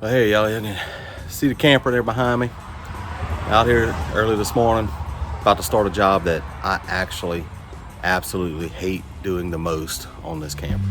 Well, hey, y'all, you can see the camper there behind me. Out here early this morning, about to start a job that I actually absolutely hate doing the most on this camper.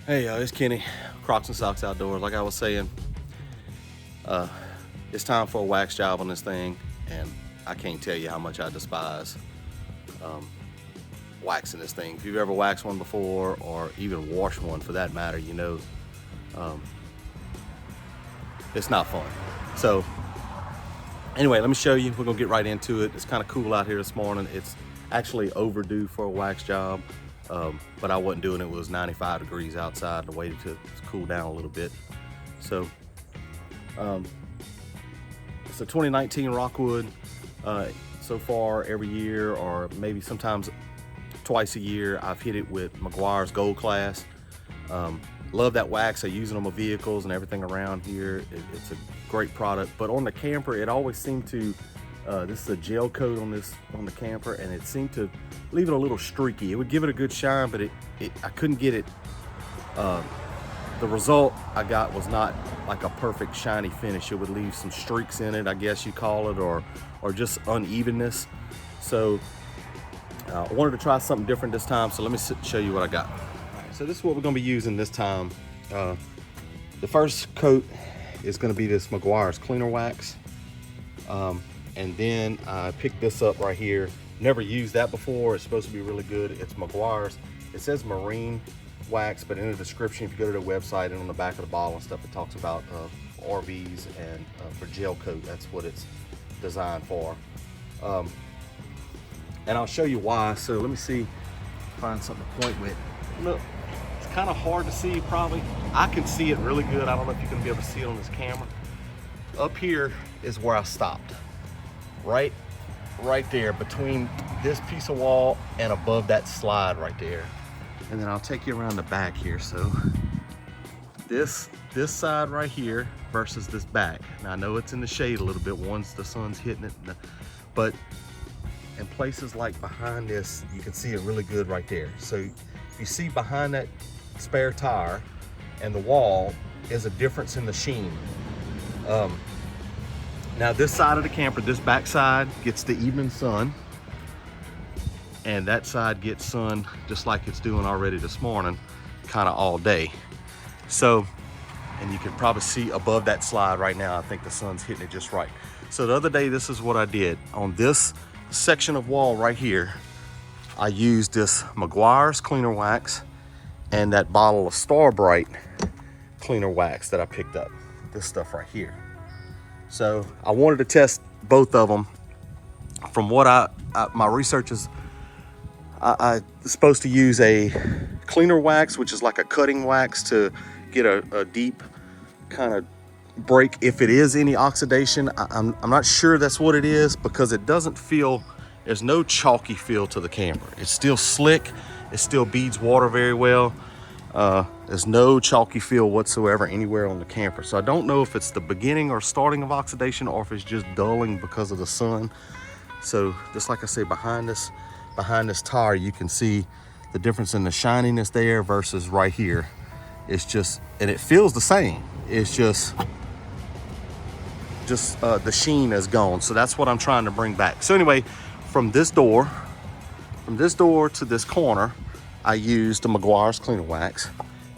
Hey, y'all, it's Kenny, Crocs and Socks Outdoors. Like I was saying, it's time for a wax job on this thing, and I can't tell you how much I despise waxing this thing. If you've ever waxed one before, or even washed one for that matter, you know it's not fun. So anyway, let me show you. We're gonna get right into it. It's kind of cool out here this morning. It's actually overdue for a wax job, but I wasn't doing it. It was 95 degrees outside. I waited to cool down a little bit. So it's a 2019 Rockwood. So far, every year, or maybe sometimes twice a year, I've hit it with Meguiar's Gold Class. Love that wax. I use it on my vehicles and everything around here. It's a great product, but on the camper, it always seemed to, this is a gel coat on the camper, and it seemed to leave it a little streaky. It would give it a good shine, but I couldn't get it. The result I got was not like a perfect shiny finish. It would leave some streaks in it, I guess you call it, or just unevenness. So I wanted to try something different this time, so let me show you what I got. All right, so this is what we're gonna be using this time. The first coat is gonna be this Meguiar's cleaner wax. And then I picked this up right here. Never used that before. It's supposed to be really good. It's Meguiar's. It says marine wax, but in the description, if you go to their website and on the back of the bottle and stuff, it talks about RVs and for gel coat. That's what it's designed for. And I'll show you why. So let me see, find something to point with. Look, it's kind of hard to see probably. I can see it really good. I don't know if you're gonna be able to see it on this camera. Up here is where I stopped. Right there between this piece of wall and above that slide right there. And then I'll take you around the back here. So this side right here versus this back. Now I know it's in the shade a little bit once the sun's hitting it, but in places like behind this, you can see it really good right there. So you see behind that spare tire and the wall is a difference in the sheen. Now this side of the camper, this back side gets the evening sun, and that side gets sun just like it's doing already this morning, kind of all day. So, and you can probably see above that slide right now, I think the sun's hitting it just right. So the other day, this is what I did. On this section of wall right here, I used this Meguiar's cleaner wax and that bottle of Starbright cleaner wax that I picked up. This stuff right here. So I wanted to test both of them. From what my research is, I'm supposed to use a cleaner wax, which is like a cutting wax, to get a deep kind of break if it is any oxidation. I'm not sure that's what it is, because it doesn't feel, there's no chalky feel to the camper. It's still slick. It still beads water very well. There's no chalky feel whatsoever anywhere on the camper. So I don't know if it's the beginning or starting of oxidation, or if it's just dulling because of the sun. So just like I say, behind this tire, you can see the difference in the shininess there versus right here. It's just, and it feels the same. It's just the sheen is gone. So that's what I'm trying to bring back. So anyway, from this door to this corner, I used the Meguiar's cleaner wax,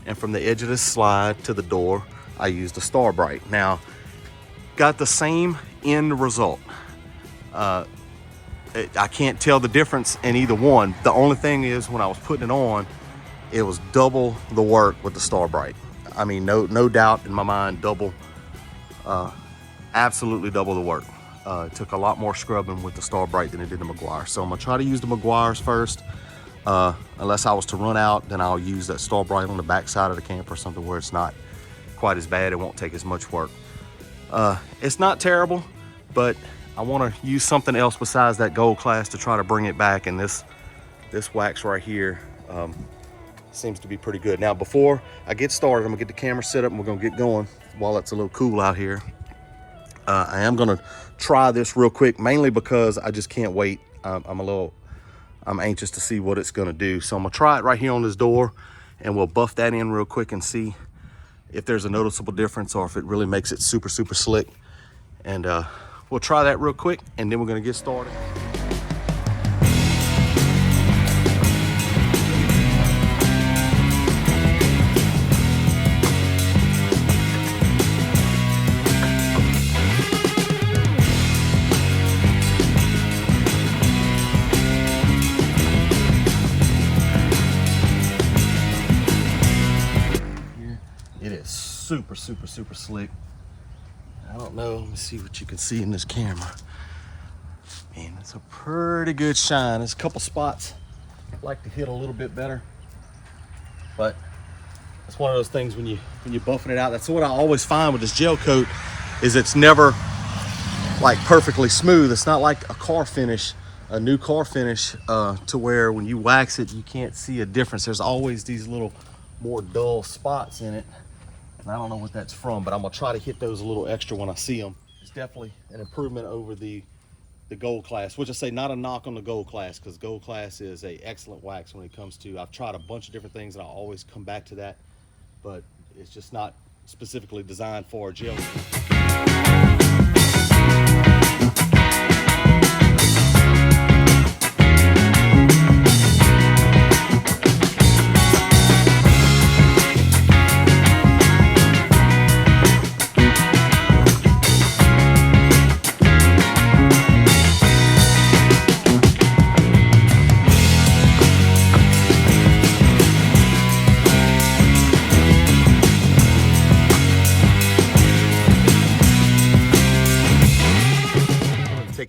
and from the edge of this slide to the door, I used the Starbright. Now, got the same end result. I can't tell the difference in either one. The only thing is, when I was putting it on, it was double the work with the Starbright. I mean, no doubt in my mind, absolutely double the work. It took a lot more scrubbing with the Starbright than it did the Meguiar. So I'm gonna try to use the Meguiar's first. Unless I was to run out, then I'll use that Starbright on the back side of the camper or something where it's not quite as bad. It won't take as much work. It's not terrible, but I want to use something else besides that Gold Class to try to bring it back. And this wax right here seems to be pretty good. Now, before I get started, I'm gonna get the camera set up and we're gonna get going while it's a little cool out here. I am gonna try this real quick, mainly because I just can't wait. I'm a little I'm anxious to see what it's gonna do. So I'm gonna try it right here on this door, and we'll buff that in real quick and see if there's a noticeable difference or if it really makes it super, super slick. And we'll try that real quick, and then we're gonna get started. It is super, super, super slick. I don't know, let me see what you can see in this camera. Man, it's a pretty good shine. There's a couple spots I'd like to hit a little bit better, but it's one of those things when you're buffing it out. That's what I always find with this gel coat, is it's never like perfectly smooth. It's not like a car finish, a new car finish, to where when you wax it, you can't see a difference. There's always these little more dull spots in it. And I don't know what that's from, but I'm gonna try to hit those a little extra when I see them. It's definitely an improvement over the Gold Class, which I say not a knock on the Gold Class, because Gold Class is a excellent wax when it comes to, I've tried a bunch of different things and I always come back to that, but it's just not specifically designed for a gel.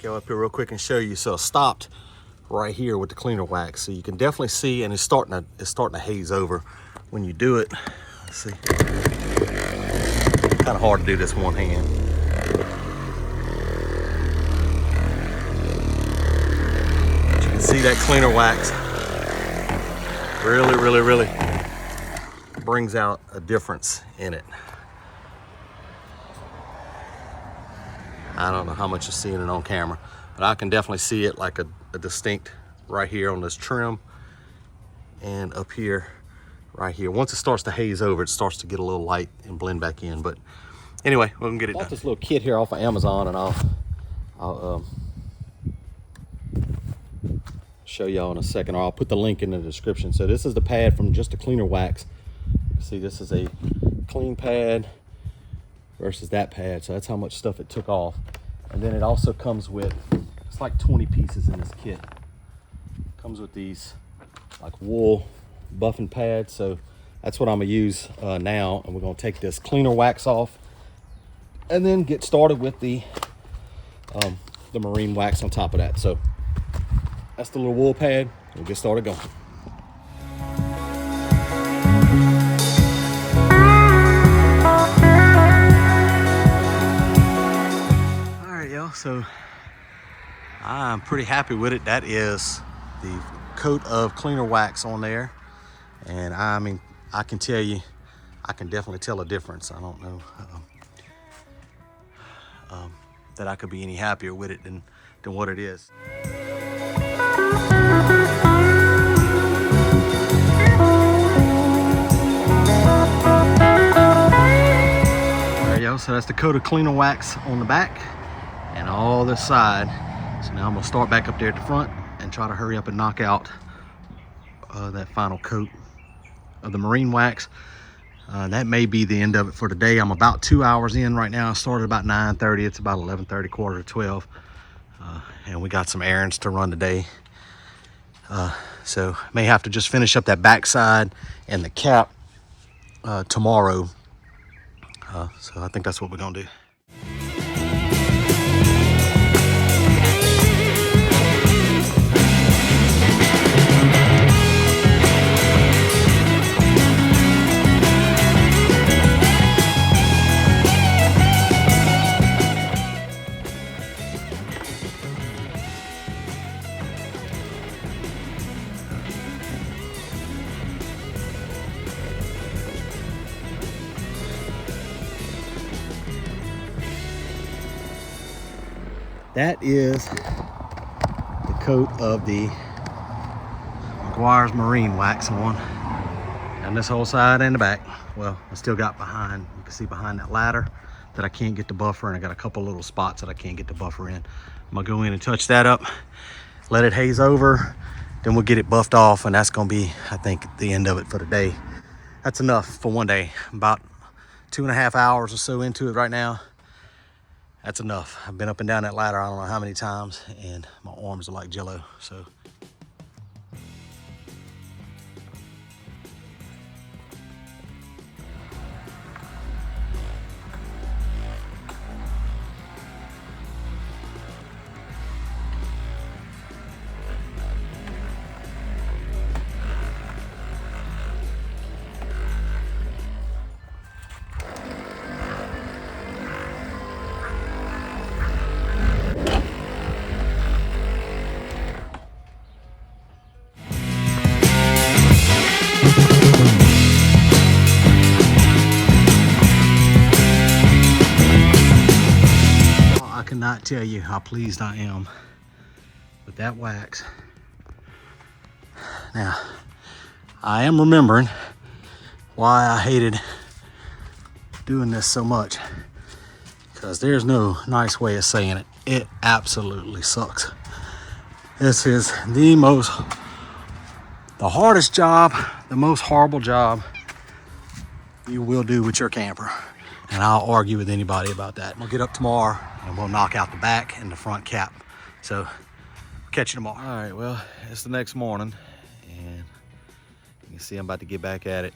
Up here real quick and show you. So I stopped right here with the cleaner wax, so you can definitely see, and it's starting to haze over when you do it. Let's see, kind of hard to do this one hand. But you can see that cleaner wax really brings out a difference in it. I don't know how much you're seeing it on camera, but I can definitely see it like a distinct right here on this trim, and up here, right here. Once it starts to haze over, it starts to get a little light and blend back in. But anyway, we can get it done. I bought this little kit here off of Amazon, and I'll show y'all in a second, or I'll put the link in the description. So this is the pad from Just a Cleaner Wax. You can see this is a clean pad versus that pad, so that's how much stuff it took off. And then it also comes with, it's like 20 pieces in this kit. It comes with these like wool buffing pads, so that's what I'm gonna use now. And we're gonna take this cleaner wax off and then get started with the marine wax on top of that. So that's the little wool pad. We'll get started going. So I'm pretty happy with it. That is the coat of cleaner wax on there, and I mean, I can tell you, I can definitely tell a difference. I don't know that I could be any happier with it than what it is. There you go. So that's the coat of cleaner wax on the back and all this side. So now I'm gonna start back up there at the front and try to hurry up and knock out that final coat of the marine wax. That may be the end of it for today. I'm about 2 hours in right now. I started about 9:30. It's about 11:30, quarter to 12. And we got some errands to run today. So may have to just finish up that backside and the cap tomorrow. So I think that's what we're gonna do. That is the coat of the McGuire's Marine Wax on. And this whole side and the back. Well, I still got behind, you can see behind that ladder that I can't get the buffer, and I got a couple little spots that I can't get the buffer in. I'm gonna go in and touch that up, let it haze over, then we'll get it buffed off, and that's gonna be, I think, the end of it for the day. That's enough for one day. About 2.5 hours or so into it right now. That's enough. I've been up and down that ladder I don't know how many times, and my arms are like jello, so. Cannot tell you how pleased I am with that wax. Now, I am remembering why I hated doing this so much, because there's no nice way of saying it. It absolutely sucks. This is the hardest job, the most horrible job you will do with your camper. And I'll argue with anybody about that. We'll get up tomorrow and we'll knock out the back and the front cap. So, catch you tomorrow. All right, well, it's the next morning, and you can see I'm about to get back at it.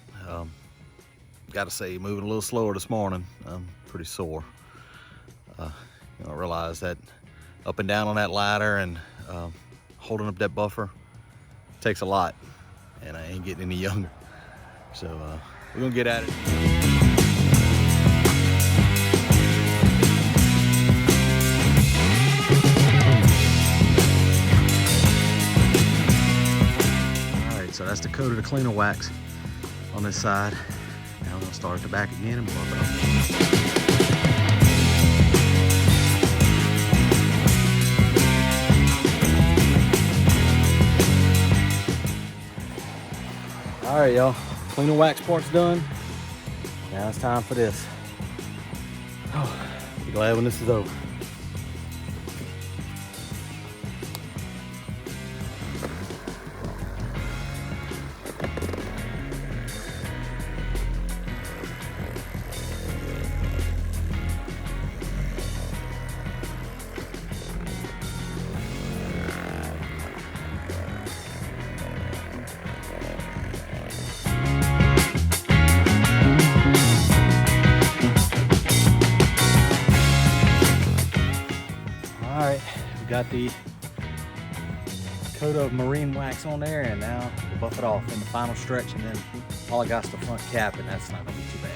Gotta say, moving a little slower this morning. I'm pretty sore. I realize that up and down on that ladder and holding up that buffer takes a lot, and I ain't getting any younger. So, we're gonna get at it. So that's the coat of the cleaner wax on this side. Now I'm gonna start at the back again and buff it up. All right, y'all. Cleaner wax part's done. Now it's time for this. Oh, be glad when this is over. Got the coat of marine wax on there, and now we'll buff it off in the final stretch, and then all I got is the front cap, and that's not gonna be too bad.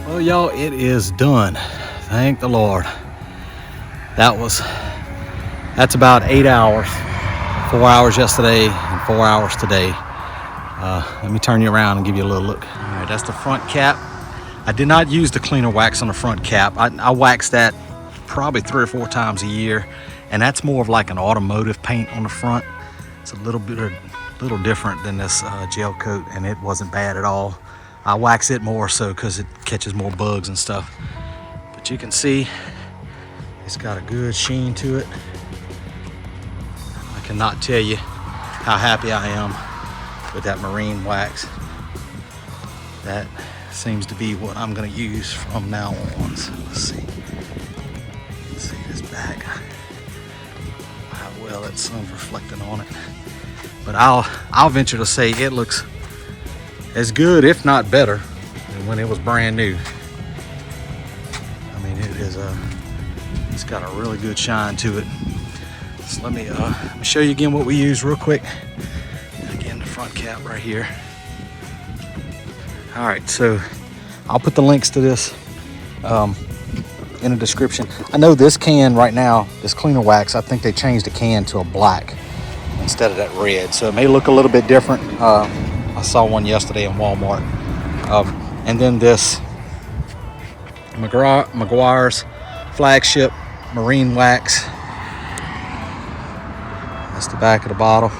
Well, y'all, it is done. Thank the Lord. That's about 8 hours. 4 hours yesterday and 4 hours today. Let me turn you around and give you a little look. All right, that's the front cap. I did not use the cleaner wax on the front cap. I wax that probably 3 or 4 times a year, and that's more of like an automotive paint on the front. It's a little different than this gel coat, and it wasn't bad at all. I wax it more so because it catches more bugs and stuff. But you can see it's got a good sheen to it. I cannot tell you how happy I am with that marine wax. That seems to be what I'm gonna use from now on. So let's see. Let's see this back. How well that sun's reflecting on it. But I'll venture to say it looks as good, if not better, than when it was brand new. I mean, it's got a really good shine to it. So let me show you again what we use real quick. And again, the front cap right here. All right, so I'll put the links to this in the description. I know this can right now, this cleaner wax, I think they changed the can to a black instead of that red, so it may look a little bit different. I saw one yesterday in Walmart. And then this McGuire's flagship marine wax. That's the back of the bottle.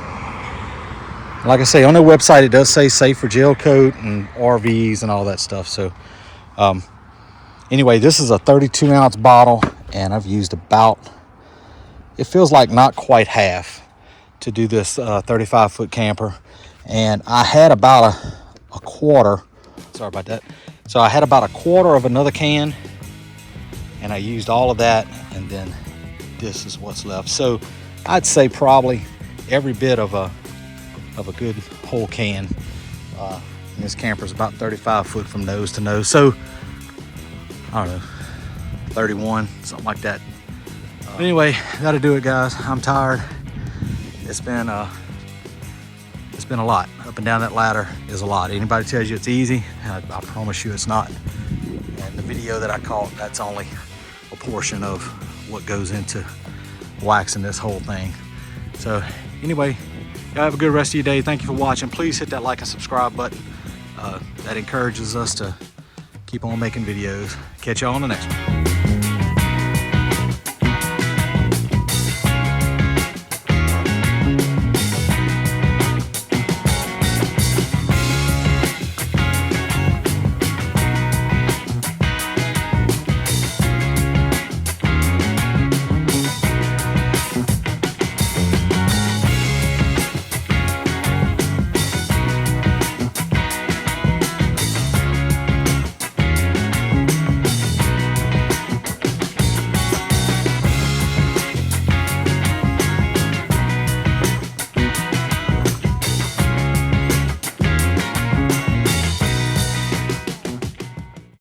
Like I say, on their website it does say safe for gel coat and RVs and all that stuff. So anyway, this is a 32-ounce bottle, and I've used about, it feels like not quite half to do this 35-foot camper. And I had about a quarter, sorry about that. So I had about a quarter of another can, and I used all of that, and then this is what's left. So I'd say probably every bit of a good whole can. And this camper is about 35 foot from nose to nose. So I don't know, 31, something like that. Anyway, that'll do it, guys. I'm tired. It's been a lot. Up and down that ladder is a lot. Anybody tells you it's easy, I promise you it's not. And the video that I caught, that's only a portion of what goes into waxing this whole thing. So anyway, y'all have a good rest of your day. Thank you for watching. Please hit that like and subscribe button. That encourages us to keep on making videos. Catch y'all on the next one.